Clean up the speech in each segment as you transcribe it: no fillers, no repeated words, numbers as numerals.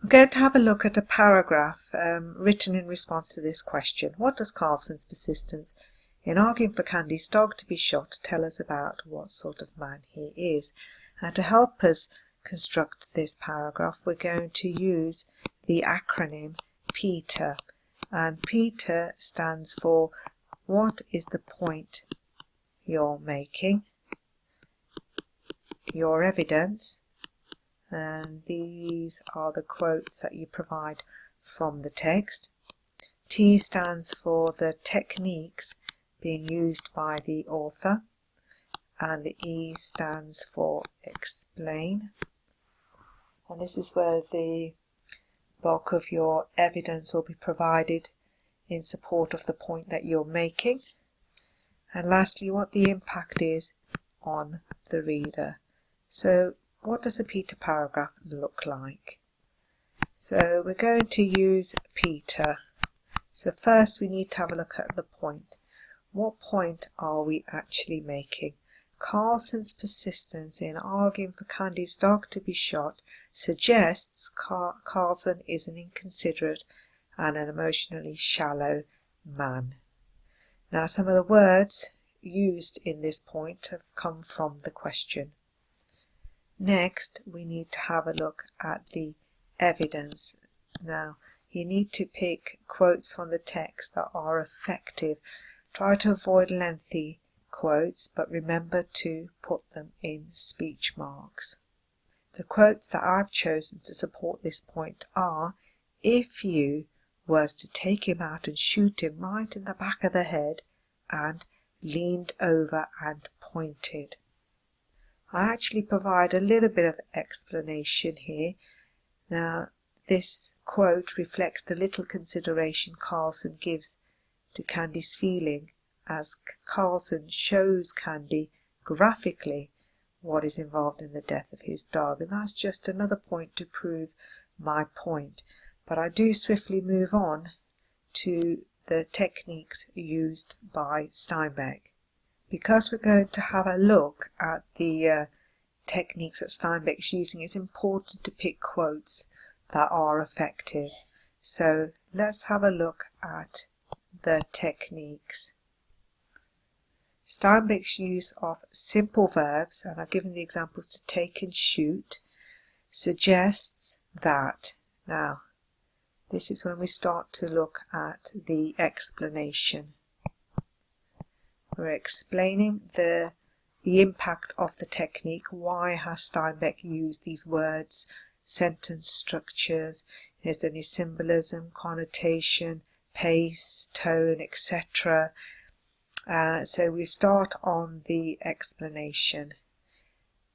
We're going to have a look at a paragraph written in response to this question. What does Carlson's persistence in arguing for Candy's dog to be shot tell us about what sort of man he is? And to help us construct this paragraph, we're going to use the acronym PETER. And PETER stands for what is the point you're making, your evidence, and these are the quotes that you provide from the text. T stands for the techniques being used by the author, and the E stands for explain. And this is where the bulk of your evidence will be provided in support of the point that you're making. And lastly, what the impact is on the reader. So what does a PETER paragraph look like? So we're going to use PETER. So first we need to have a look at the point. What point are we actually making? Carlson's persistence in arguing for Candy's dog to be shot suggests Carlson is an inconsiderate and an emotionally shallow man. Now some of the words used in this point have come from the question. Next, we need to have a look at the evidence. Now, you need to pick quotes from the text that are effective. Try to avoid lengthy quotes, but remember to put them in speech marks. The quotes that I've chosen to support this point are, if you was to take him out and shoot him right in the back of the head, and leaned over and pointed. I actually provide a little bit of explanation here. Now, this quote reflects the little consideration Carlson gives to Candy's feeling, as Carlson shows Candy graphically what is involved in the death of his dog, and that's just another point to prove my point. But I do swiftly move on to the techniques used by Steinbeck. Because we're going to have a look at the techniques that Steinbeck's using, it's important to pick quotes that are effective. So let's have a look at the techniques. Steinbeck's use of simple verbs, and I've given the examples to take and shoot, suggests that. Now, this is when we start to look at the explanation. We're explaining the impact of the technique. Why has Steinbeck used these words, sentence structures, is there any symbolism, connotation, pace, tone, etc. So we start on the explanation.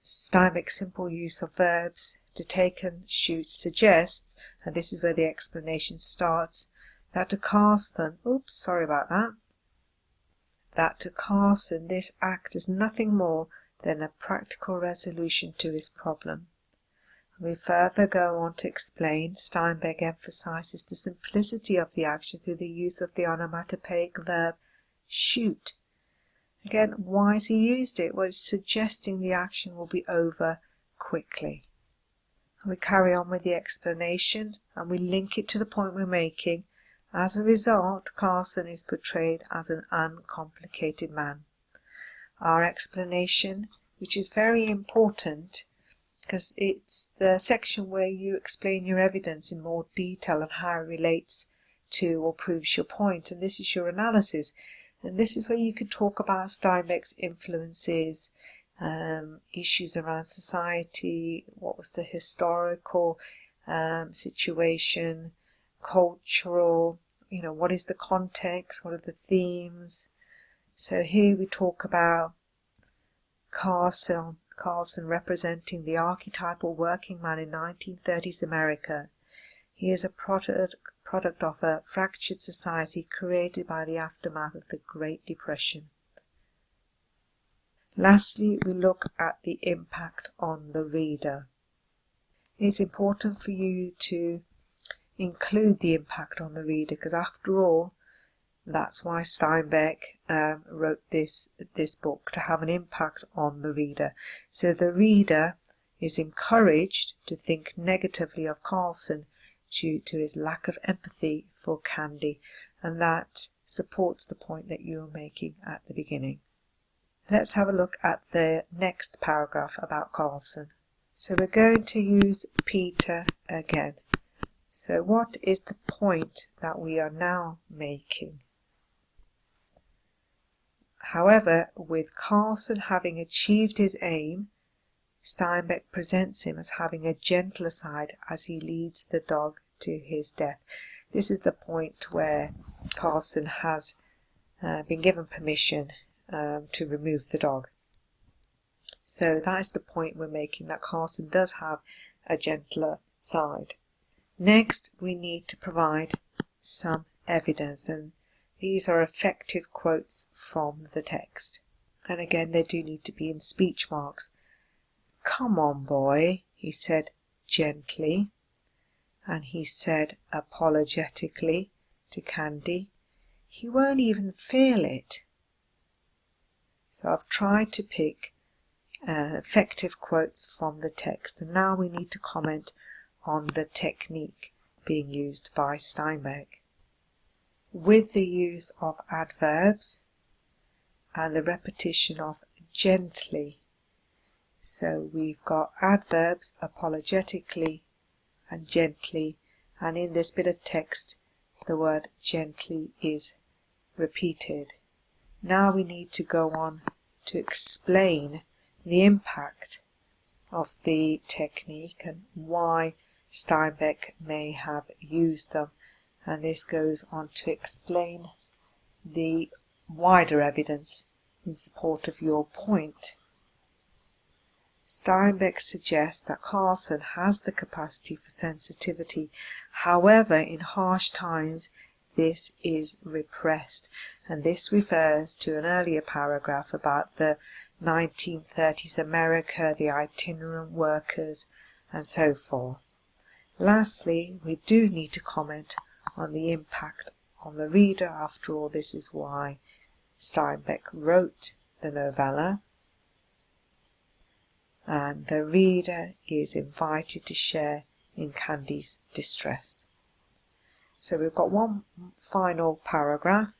Steinbeck's simple use of verbs to take and shoot suggests, and this is where the explanation starts, that to Carlson, that to Carlson this act is nothing more than a practical resolution to his problem. We further go on to explain, Steinbeck emphasizes the simplicity of the action through the use of the onomatopoeic verb shoot. Again, why has he used it? Well, it's suggesting the action will be over quickly. And we carry on with the explanation and we link it to the point we're making. As a result, Carlson is portrayed as an uncomplicated man. Our explanation, which is very important because it's the section where you explain your evidence in more detail and how it relates to or proves your point, and this is your analysis. And this is where you can talk about Steinbeck's influences, issues around society, what was the historical situation, cultural, what is the context, what are the themes. So here we talk about Carlson representing the archetypal working man in 1930s America. He is a product of a fractured society created by the aftermath of the Great Depression. Lastly, we look at the impact on the reader. It's important for you to include the impact on the reader because after all, that's why Steinbeck wrote this book, to have an impact on the reader. So the reader is encouraged to think negatively of Carlson due to his lack of empathy for Candy, and that supports the point that you were making at the beginning. Let's have a look at the next paragraph about Carlson. So we're going to use Peter again. So what is the point that we are now making? However, with Carlson having achieved his aim, Steinbeck presents him as having a gentler side as he leads the dog to his death. This is the point where Carlson has been given permission to remove the dog. So that is the point we're making, that Carlson does have a gentler side. Next, we need to provide some evidence, and these are effective quotes from the text. And again, they do need to be in speech marks. "Come on, boy," he said gently, and he said apologetically to Candy, "He won't even feel it." So I've tried to pick effective quotes from the text, and now we need to comment on the technique being used by Steinbeck. With the use of adverbs and the repetition of gently. So we've got adverbs apologetically and gently, and in this bit of text the word gently is repeated. Now we need to go on to explain the impact of the technique and why Steinbeck may have used them, and this goes on to explain the wider evidence in support of your point. Steinbeck suggests that Carlson has the capacity for sensitivity. However, in harsh times this is repressed, and this refers to an earlier paragraph about the 1930s America, the itinerant workers, and so forth. Lastly, we do need to comment on the impact on the reader. After all, this is why Steinbeck wrote the novella, and the reader is invited to share in Candy's distress. So we've got one final paragraph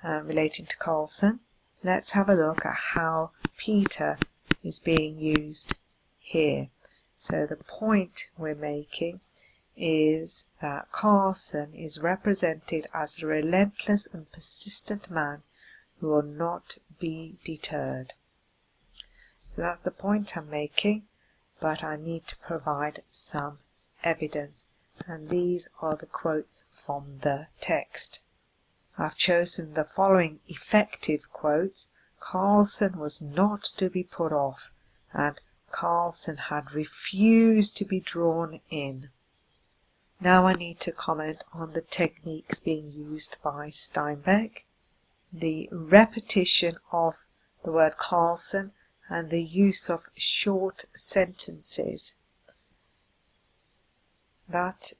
relating to Carlson. Let's have a look at how Peter is being used here. So the point we're making is that Carlson is represented as a relentless and persistent man who will not be deterred. So that's the point I'm making, but I need to provide some evidence, and these are the quotes from the text. I've chosen the following effective quotes. Carlson was not to be put off, and Carlson had refused to be drawn in. Now I need to comment on the techniques being used by Steinbeck, the repetition of the word Carlson, and the use of short sentences. That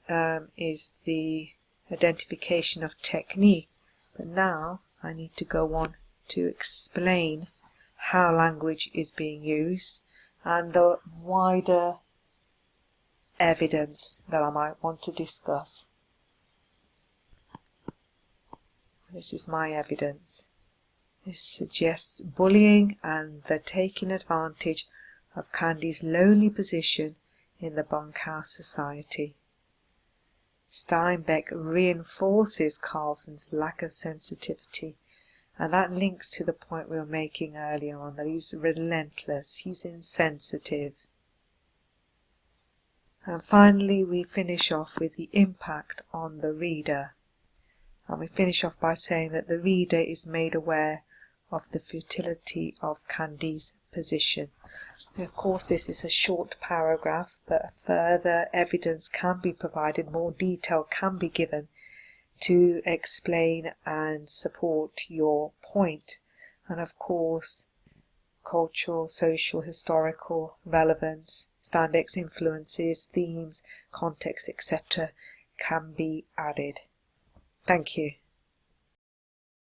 is the identification of technique, but now I need to go on to explain how language is being used and the wider evidence that I might want to discuss. This is my evidence. This suggests bullying and the taking advantage of Candy's lonely position in the bunkhouse society. Steinbeck reinforces Carlson's lack of sensitivity, and that links to the point we were making earlier on, that he's relentless, he's insensitive. And finally we finish off with the impact on the reader. And we finish off by saying that the reader is made aware of the futility of Candy's position. And of course this is a short paragraph, but further evidence can be provided, more detail can be given to explain and support your point. And of course cultural, social, historical relevance, Steinbeck's influences, themes, context, etc. can be added. Thank you.